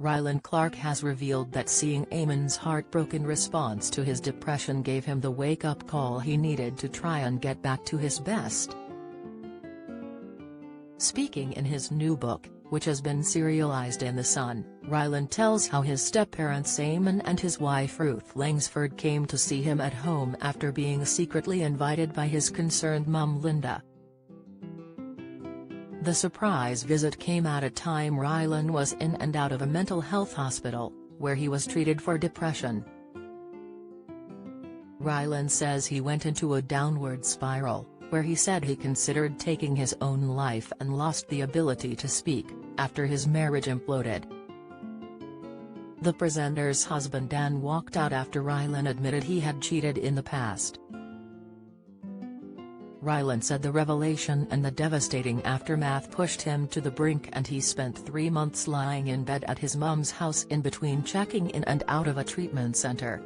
Rylan Clark has revealed that seeing Eamonn's heartbroken response to his depression gave him the wake-up call he needed to try and get back to his best. Speaking in his new book, which has been serialized in The Sun, Rylan tells how his step-parents Eamonn and his wife Ruth Langsford came to see him at home after being secretly invited by his concerned mum Linda. The surprise visit came at a time Rylan was in and out of a mental health hospital, where he was treated for depression. Rylan says he went into a downward spiral, where he said he considered taking his own life and lost the ability to speak, after his marriage imploded. The presenter's husband Dan walked out after Rylan admitted he had cheated in the past. Rylan said the revelation and the devastating aftermath pushed him to the brink, and he spent 3 months lying in bed at his mum's house in between checking in and out of a treatment center.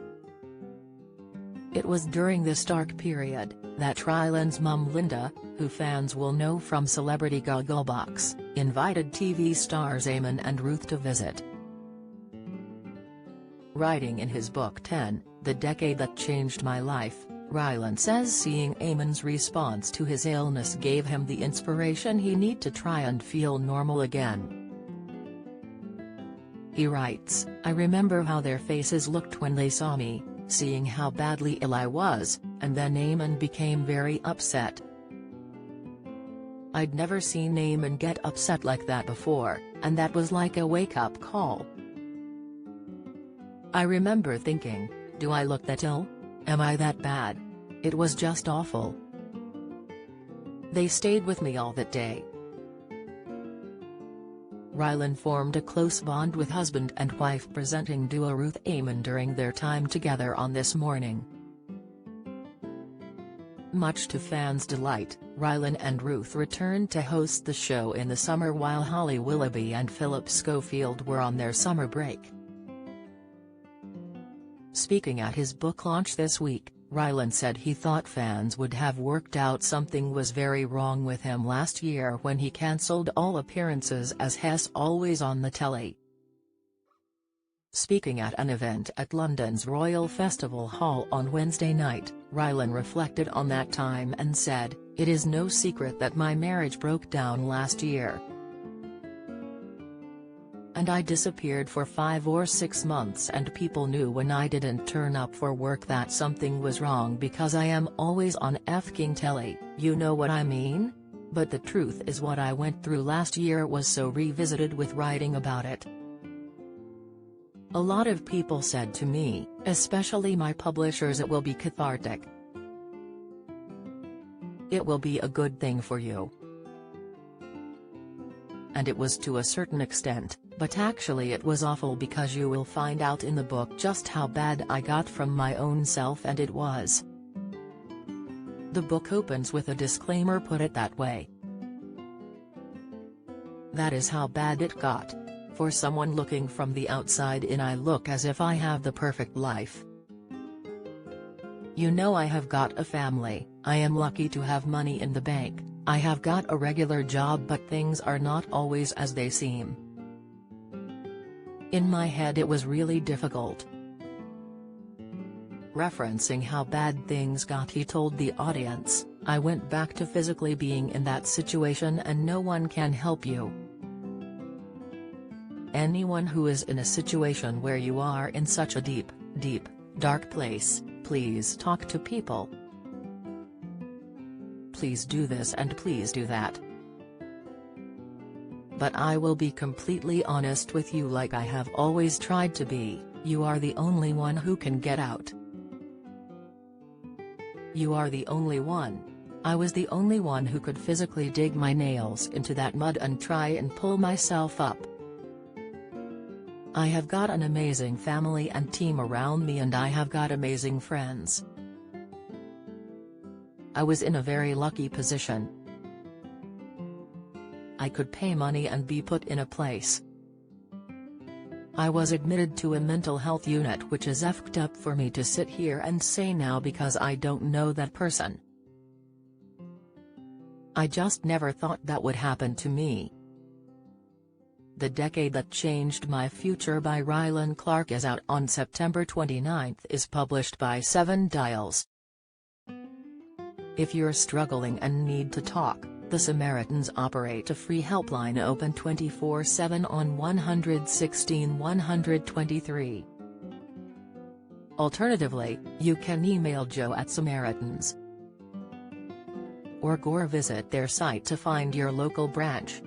It was during this dark period that Rylan's mum Linda, who fans will know from Celebrity Gogglebox, invited TV stars Eamonn and Ruth to visit. Writing in his book 10, The Decade That Changed My Life, Rylan says seeing Eamonn's response to his illness gave him the inspiration he needed to try and feel normal again. He writes, "I remember how their faces looked when they saw me, seeing how badly ill I was, and then Eamonn became very upset. I'd never seen Eamonn get upset like that before, and that was like a wake-up call. I remember thinking, do I look that ill? Am I that bad? It was just awful. They stayed with me all that day." Rylan formed a close bond with husband and wife presenting duo Ruth Eamonn during their time together on This Morning. Much to fans' delight, Rylan and Ruth returned to host the show in the summer while Holly Willoughby and Philip Schofield were on their summer break. Speaking at his book launch this week, Rylan said he thought fans would have worked out something was very wrong with him last year when he cancelled all appearances as Hess always on the telly. Speaking at an event at London's Royal Festival Hall on Wednesday night, Rylan reflected on that time and said, "It is no secret that my marriage broke down last year. And I disappeared for 5 or 6 months, and people knew when I didn't turn up for work that something was wrong because I am always on f***ing telly, you know what I mean? But the truth is what I went through last year was so revisited with writing about it. A lot of people said to me, especially my publishers, it will be cathartic. It will be a good thing for you. And it was to a certain extent, but actually it was awful because you will find out in the book just how bad I got from my own self, and it was." The book opens with a disclaimer, put it that way. That is how bad it got. For someone looking from the outside in, I look as if I have the perfect life. You know, I have got a family, I am lucky to have money in the bank, I have got a regular job, but things are not always as they seem. In my head it was really difficult." Referencing how bad things got, he told the audience, "I went back to physically being in that situation, and no one can help you. Anyone who is in a situation where you are in such a deep, dark place, please talk to people. Please do this and please do that. But I will be completely honest with you, like I have always tried to be, you are the only one who can get out. You are the only one. I was the only one who could physically dig my nails into that mud and try and pull myself up. I have got an amazing family and team around me, and I have got amazing friends. I was in a very lucky position. I could pay money and be put in a place. I was admitted to a mental health unit, which is effed up for me to sit here and say now because I don't know that person. I just never thought that would happen to me. The Decade That Changed My Future by Rylan Clark is out on September 29. Is published by Seven Dials. If you're struggling and need to talk, the Samaritans operate a free helpline open 24/7 on 116 123. Alternatively, you can email joe@samaritans.org or visit their site to find your local branch.